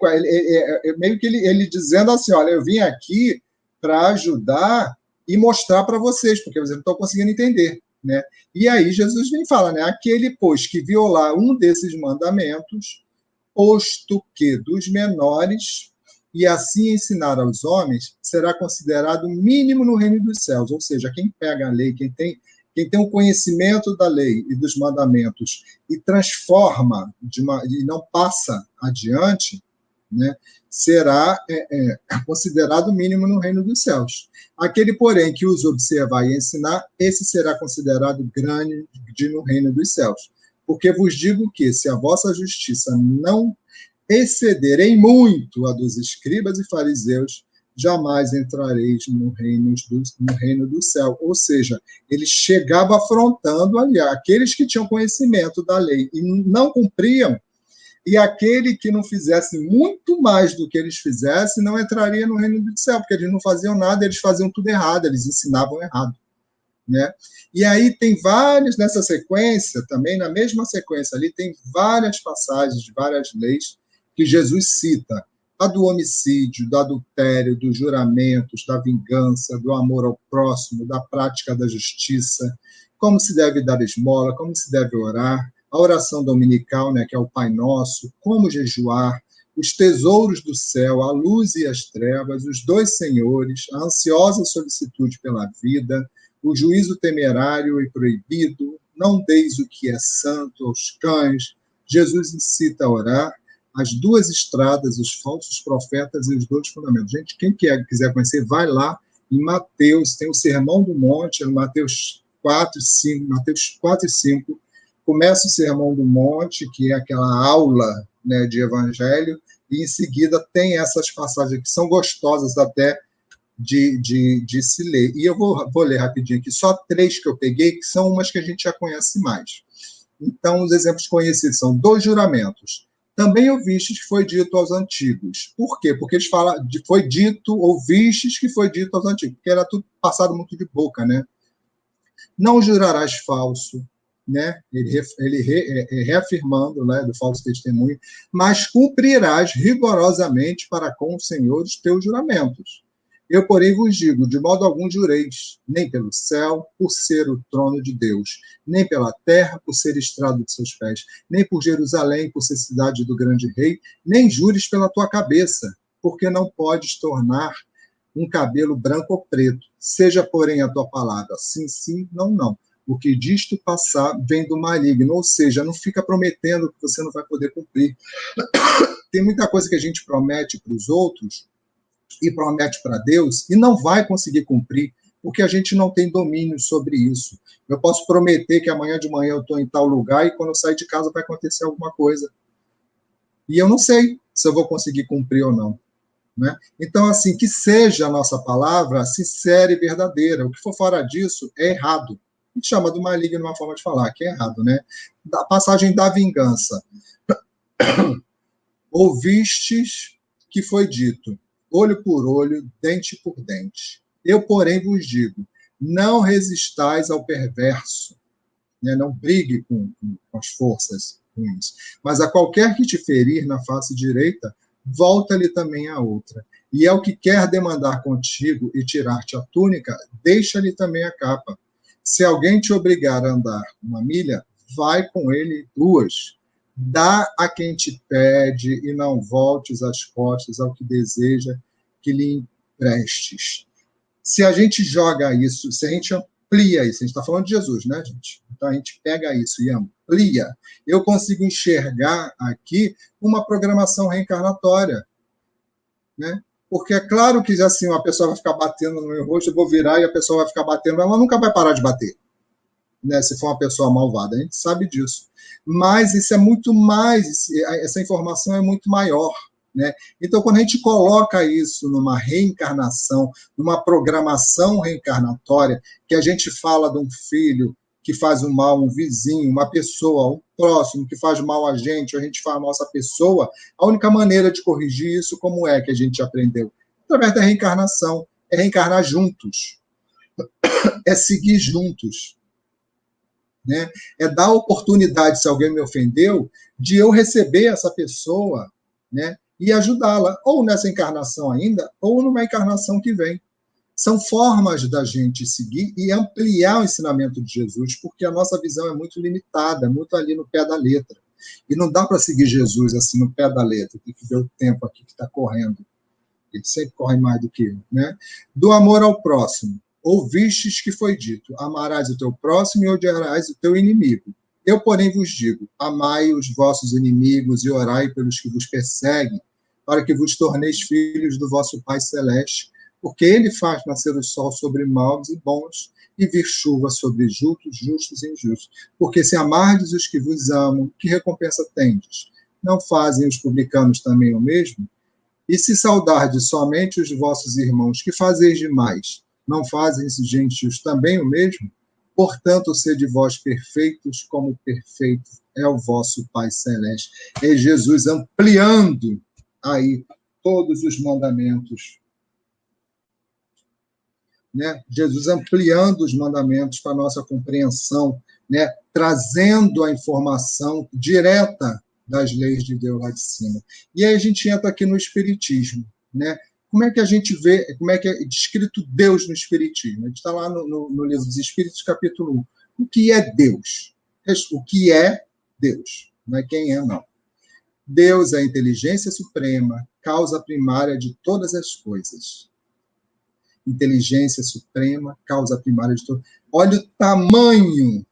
meio que ele dizendo assim, olha, eu vim aqui para ajudar e mostrar para vocês, porque vocês não estão conseguindo entender. Né? E aí Jesus vem e fala, né? Aquele, pois, que violar um desses mandamentos, posto que dos menores, e assim ensinar aos homens, será considerado mínimo no reino dos céus. Ou seja, quem pega a lei, quem tem o conhecimento da lei e dos mandamentos e transforma e não passa adiante, né, será considerado mínimo no reino dos céus. Aquele, porém, que os observar e ensinar, esse será considerado grande no reino dos céus. Porque vos digo que, se a vossa justiça não exceder em muito a dos escribas e fariseus, jamais entrareis no reino do céu. Ou seja, ele chegava afrontando ali aqueles que tinham conhecimento da lei e não cumpriam, e aquele que não fizesse muito mais do que eles fizessem não entraria no reino do céu, porque eles não faziam nada, eles faziam tudo errado, eles ensinavam errado. Né? E aí tem vários, nessa sequência, também na mesma sequência ali, tem várias passagens, várias leis que Jesus cita, a do homicídio, do adultério, dos juramentos, da vingança, do amor ao próximo, da prática da justiça, como se deve dar esmola, como se deve orar, a oração dominical, né, que é o Pai Nosso, como jejuar, os tesouros do céu, a luz e as trevas, os 2 senhores, a ansiosa solicitude pela vida, o juízo temerário e proibido, não deis o que é santo aos cães. Jesus incita a orar, as 2 estradas, os falsos profetas e os 2 fundamentos. Gente, quem quiser conhecer, vai lá em Mateus, tem o Sermão do Monte, Mateus 4 e 5, começa o Sermão do Monte, que é aquela aula, né, de evangelho, e em seguida tem essas passagens que são gostosas até de se ler. E eu vou ler rapidinho aqui, só 3 que eu peguei, que são umas que a gente já conhece mais. Então, os exemplos conhecidos são 2 juramentos. Também ouvistes que foi dito aos antigos. Por quê? Porque eles falam de foi dito, ouvistes que foi dito aos antigos, porque era tudo passado muito de boca, né? Não jurarás falso, né? Ele reafirmando, né, do falso testemunho, mas cumprirás rigorosamente para com o Senhor os teus juramentos. Eu, porém, vos digo, de modo algum jureis, nem pelo céu, por ser o trono de Deus, nem pela terra, por ser estrado de seus pés, nem por Jerusalém, por ser cidade do grande rei, nem jures pela tua cabeça, porque não podes tornar um cabelo branco ou preto. Seja, porém, a tua palavra sim, sim, não, não. O que diz tu passar vem do maligno, ou seja, não fica prometendo que você não vai poder cumprir. Tem muita coisa que a gente promete para os outros e promete para Deus e não vai conseguir cumprir, porque a gente não tem domínio sobre isso. Eu posso prometer que amanhã de manhã eu estou em tal lugar e quando eu sair de casa vai acontecer alguma coisa. E eu não sei se eu vou conseguir cumprir ou não. Né? Então, assim, que seja a nossa palavra sincera e verdadeira. O que for fora disso é errado. A gente chama do maligno uma forma de falar, que é errado, né? Da passagem da vingança. Ouvistes que foi dito, olho por olho, dente por dente. Eu, porém, vos digo, não resistais ao perverso, né? Não brigue com as forças ruins, mas a qualquer que te ferir na face direita, volta-lhe também a outra. E ao que quer demandar contigo e tirar-te a túnica, deixa-lhe também a capa. Se alguém te obrigar a andar 1 milha, vai com ele 2. Dá a quem te pede e não voltes as costas ao que deseja que lhe emprestes. Se a gente joga isso, se a gente amplia isso, a gente está falando de Jesus, né, gente? Então a gente pega isso e amplia. Eu consigo enxergar aqui uma programação reencarnatória, né? Porque é claro que assim uma pessoa vai ficar batendo no meu rosto, eu vou virar e a pessoa vai ficar batendo, ela nunca vai parar de bater, né? Se for uma pessoa malvada, a gente sabe disso. Mas isso é muito mais, essa informação é muito maior, né? Então, quando a gente coloca isso numa reencarnação, numa programação reencarnatória, que a gente fala de um filho que faz um mal, um vizinho, uma pessoa, um próximo que faz mal a gente faz mal a essa pessoa, a única maneira de corrigir isso, como é que a gente aprendeu? Através da reencarnação. É reencarnar juntos. É seguir juntos. Né? É dar oportunidade, se alguém me ofendeu, de eu receber essa pessoa, né, e ajudá-la, ou nessa encarnação ainda, ou numa encarnação que vem. São formas da gente seguir e ampliar o ensinamento de Jesus, porque a nossa visão é muito limitada, muito ali no pé da letra. E não dá para seguir Jesus assim no pé da letra, tem que ver o tempo aqui que está correndo. Ele sempre corre mais do que eu. Né? Do amor ao próximo. Ouvistes que foi dito, amarás o teu próximo e odiarás o teu inimigo. Eu, porém, vos digo, amai os vossos inimigos e orai pelos que vos perseguem, para que vos torneis filhos do vosso Pai Celeste, porque ele faz nascer o sol sobre maus e bons, e vir chuva sobre justos e injustos. Porque se amardes os que vos amam, que recompensa tendes? Não fazem os publicanos também o mesmo? E se saudardes somente os vossos irmãos, que fazeis demais? Não fazem esses gentios também o mesmo? Portanto, sede vós perfeitos, como perfeito é o vosso Pai Celeste. É Jesus ampliando aí todos os mandamentos. Né? Jesus ampliando os mandamentos para a nossa compreensão, né? Trazendo a informação direta das leis de Deus lá de cima. E aí a gente entra aqui no Espiritismo, né? Como é que a gente vê, como é que é descrito Deus no Espiritismo? A gente está lá no Livro dos Espíritos, capítulo 1. O que é Deus? O que é Deus? Não é quem é, não. Deus é a inteligência suprema, causa primária de todas as coisas. Inteligência suprema, causa primária de todas. Olha o tamanho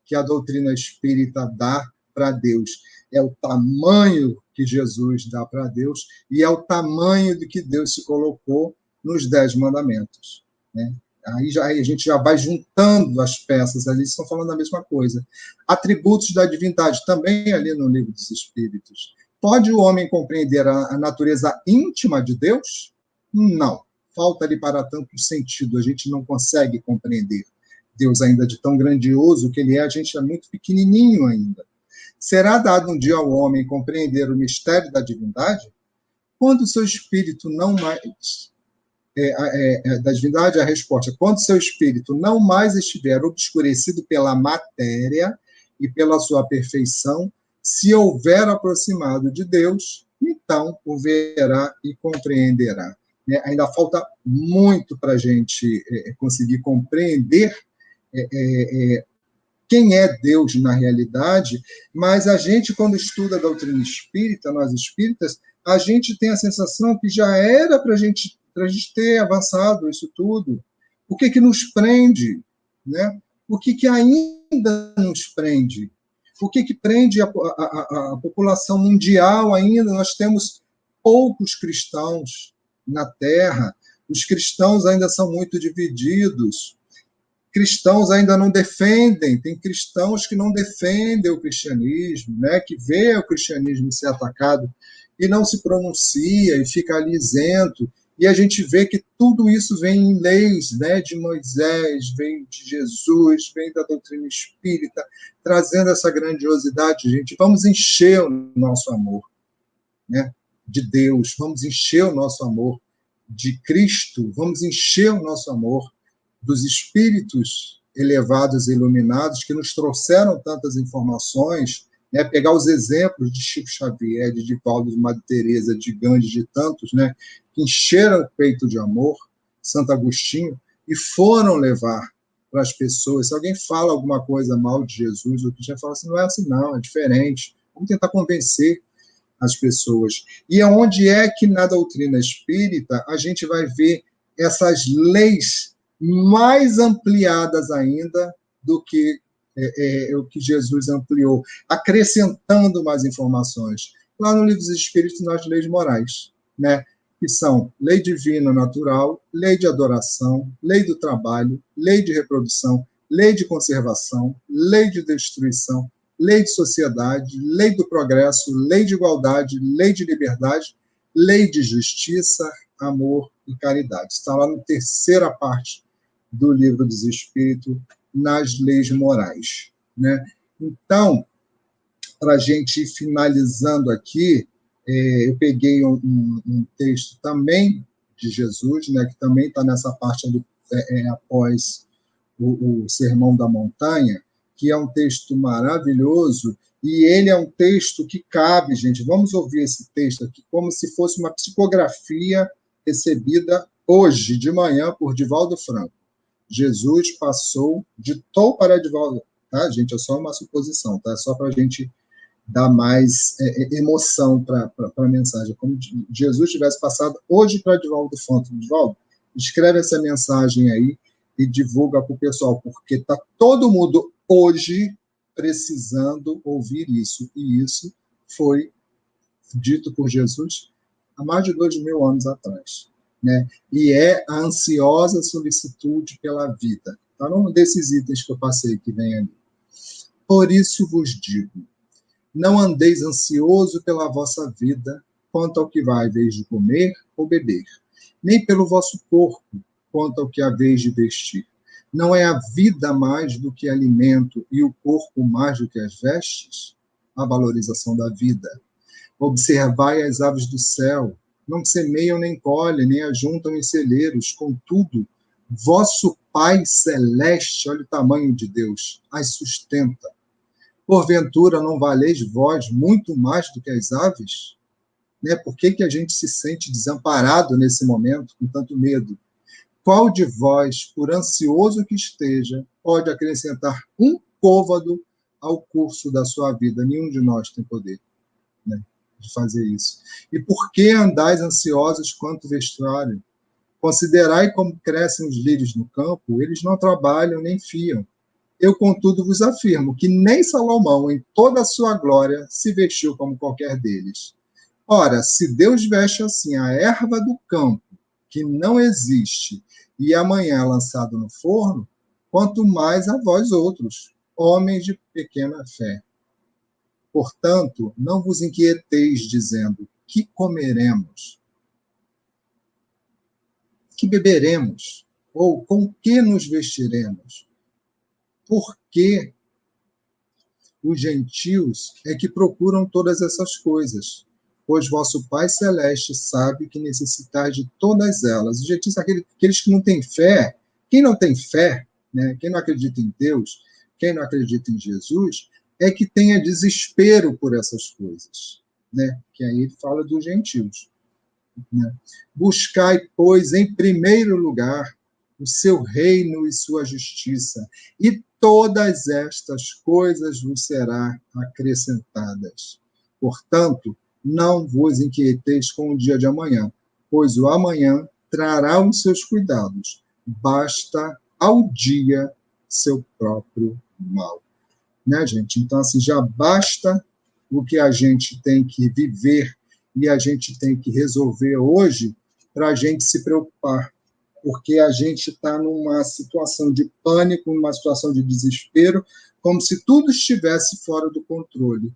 que a doutrina espírita dá para Deus. É o tamanho que Jesus dá para Deus e é o tamanho do que Deus se colocou nos 10 mandamentos. Né? Aí a gente já vai juntando as peças ali, estão falando a mesma coisa. Atributos da divindade, também ali no Livro dos Espíritos. Pode o homem compreender a natureza íntima de Deus? Não. Falta-lhe para tanto sentido, a gente não consegue compreender. Deus ainda de tão grandioso que ele é, a gente é muito pequenininho ainda. Será dado um dia ao homem compreender o mistério da divindade? Quando o seu espírito não mais... da divindade, a resposta, quando o seu espírito não mais estiver obscurecido pela matéria e pela sua perfeição, se houver aproximado de Deus, então o verá e compreenderá. Ainda falta muito para a gente conseguir compreender quem é Deus na realidade, mas a gente, quando estuda a doutrina espírita, nós espíritas, a gente tem a sensação que já era para a gente para a gente ter avançado isso tudo? O que nos prende? Né? O que ainda nos prende? O que prende a população mundial ainda? Nós temos poucos cristãos na Terra, os cristãos ainda são muito divididos, cristãos ainda não defendem, tem cristãos que não defendem o cristianismo, né, que vê o cristianismo ser atacado e não se pronuncia e fica ali isento, e a gente vê que tudo isso vem em leis, né, de Moisés, vem de Jesus, vem da doutrina espírita, trazendo essa grandiosidade, gente. Vamos encher o nosso amor, né, de Deus, vamos encher o nosso amor de Cristo, vamos encher o nosso amor dos espíritos elevados e iluminados que nos trouxeram tantas informações, né? Pegar os exemplos de Chico Xavier, de Divaldo, de Madre Teresa, de Gandhi, de tantos, né? Que encheram o peito de amor, Santo Agostinho, e foram levar para as pessoas. Se alguém fala alguma coisa mal de Jesus, o Cristiano fala assim, não é assim não, é diferente. Vamos tentar convencer as pessoas. E onde é que na doutrina espírita a gente vai ver essas leis mais ampliadas ainda do que o que Jesus ampliou, acrescentando mais informações. Lá no Livro dos Espíritos, nas leis morais, né? Que são lei divina natural, lei de adoração, lei do trabalho, lei de reprodução, lei de conservação, lei de destruição, lei de sociedade, lei do progresso, lei de igualdade, lei de liberdade, lei de justiça, amor e caridade. Está lá na terceira parte do Livro dos Espíritos, nas leis morais, né? Então, para a gente ir finalizando aqui, eu peguei um texto também de Jesus, né, que também está nessa parte ali, após o Sermão da Montanha, que é um texto maravilhoso, e ele é um texto que cabe, gente, vamos ouvir esse texto aqui, como se fosse uma psicografia recebida hoje, de manhã, por Divaldo Franco. Jesus ditou para Divaldo, tá, gente? É só uma suposição, tá? É só para a gente dar mais emoção para a mensagem. Como Jesus tivesse passado hoje para Divaldo Franco. Divaldo, escreve essa mensagem aí e divulga para o pessoal, porque está todo mundo hoje precisando ouvir isso. E isso foi dito por Jesus há mais de 2000 anos atrás. Né? E é a ansiosa solicitude pela vida. Tá num desses itens que eu passei que vem ali. Por isso vos digo, não andeis ansioso pela vossa vida, quanto ao que vai haveis de comer ou beber, nem pelo vosso corpo, quanto ao que haveis de vestir. Não é a vida mais do que alimento e o corpo mais do que as vestes? A valorização da vida. Observai as aves do céu, não semeiam nem colhem, nem ajuntam em celeiros, contudo, vosso Pai Celeste, olha o tamanho de Deus, as sustenta. Porventura não valeis vós muito mais do que as aves? Né? Por que a gente se sente desamparado nesse momento, com tanto medo? Qual de vós, por ansioso que esteja, pode acrescentar um côvado ao curso da sua vida? Nenhum de nós tem poder, né, de fazer isso. E por que andais ansiosos quanto vestuário? Considerai como crescem os lírios no campo, eles não trabalham nem fiam. Eu, contudo, vos afirmo que nem Salomão, em toda a sua glória, se vestiu como qualquer deles. Ora, se Deus veste assim a erva do campo, que não existe, e amanhã é lançado no forno, quanto mais a vós outros, homens de pequena fé. Portanto, não vos inquieteis, dizendo, que comeremos? Que beberemos? Ou com que nos vestiremos? Porque os gentios é que procuram todas essas coisas, pois vosso Pai Celeste sabe que necessitais de todas elas. Os gentios são aqueles que não têm fé. Quem não tem fé, né? Quem não acredita em Deus, quem não acredita em Jesus, é que tenha desespero por essas coisas, né? Que aí ele fala dos gentios. Né? Buscai, pois, em primeiro lugar o seu reino e sua justiça, e todas estas coisas vos serão acrescentadas. Portanto, não vos inquieteis com o dia de amanhã, pois o amanhã trará os seus cuidados. Basta ao dia seu próprio mal. Né, gente? Então, assim, já basta o que a gente tem que viver e a gente tem que resolver hoje para a gente se preocupar, porque a gente está numa situação de pânico, numa situação de desespero, como se tudo estivesse fora do controle.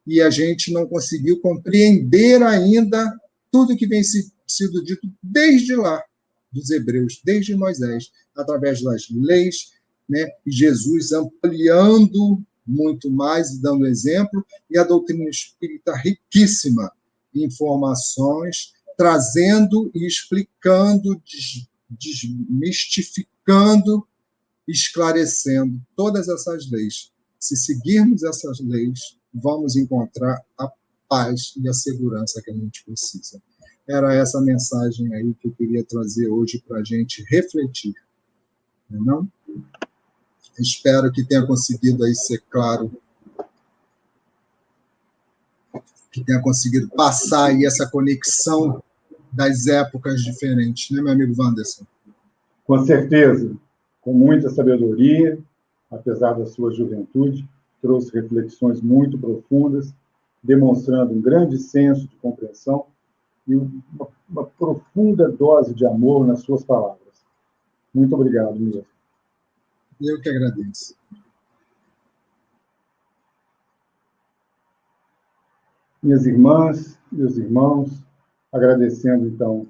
E a gente não conseguiu compreender ainda tudo que vem sido dito desde lá, dos hebreus, desde Moisés, através das leis, né? E Jesus ampliando muito mais e dando exemplo, e a doutrina espírita riquíssima em informações, trazendo e explicando, desmistificando, esclarecendo todas essas leis. Se seguirmos essas leis, vamos encontrar a paz e a segurança que a gente precisa. Era essa mensagem aí que eu queria trazer hoje para a gente refletir. Não? Espero que tenha conseguido aí ser claro, que tenha conseguido passar aí essa conexão das épocas diferentes, né, meu amigo Wanderson?
Com certeza, com muita sabedoria, apesar da sua juventude, trouxe reflexões muito profundas, demonstrando um grande senso de compreensão e uma profunda dose de amor nas suas palavras. Muito obrigado mesmo.
Eu que agradeço.
Minhas irmãs, meus irmãos, agradecendo, então,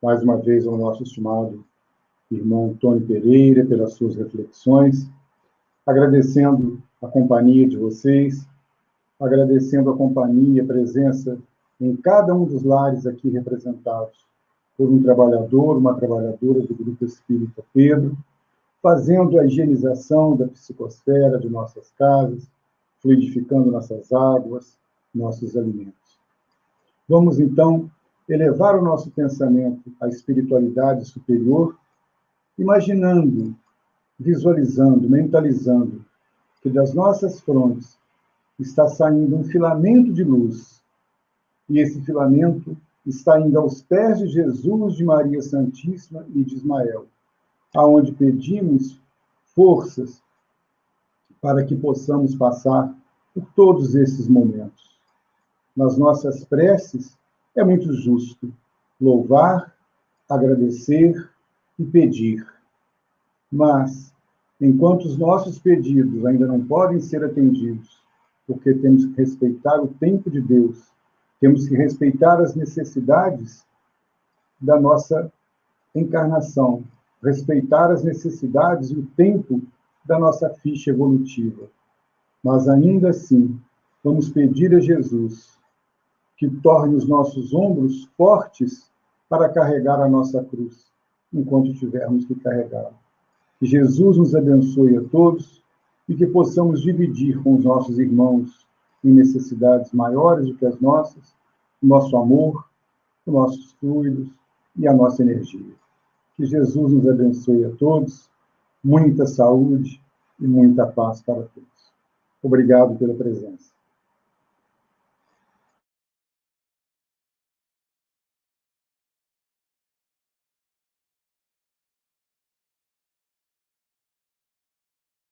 mais uma vez ao nosso estimado irmão Tony Pereira pelas suas reflexões, agradecendo a companhia de vocês, agradecendo a companhia, a presença em cada um dos lares aqui representados por um trabalhador, uma trabalhadora do Grupo Espírita Pedro, fazendo a higienização da psicosfera de nossas casas, fluidificando nossas águas, nossos alimentos. Vamos, então, elevar o nosso pensamento à espiritualidade superior, imaginando, visualizando, mentalizando que das nossas frontes está saindo um filamento de luz, e esse filamento está indo aos pés de Jesus, de Maria Santíssima e de Ismael, aonde pedimos forças para que possamos passar por todos esses momentos. Nas nossas preces, é muito justo louvar, agradecer e pedir. Mas, enquanto os nossos pedidos ainda não podem ser atendidos, porque temos que respeitar o tempo de Deus, temos que respeitar as necessidades da nossa encarnação, respeitar as necessidades e o tempo da nossa ficha evolutiva. Mas, ainda assim, vamos pedir a Jesus que torne os nossos ombros fortes para carregar a nossa cruz, enquanto tivermos que carregá-la. Que Jesus nos abençoe a todos e que possamos dividir com os nossos irmãos em necessidades maiores do que as nossas, o nosso amor, os nossos fluidos e a nossa energia. Que Jesus nos abençoe a todos, muita saúde e muita paz para todos. Obrigado pela presença.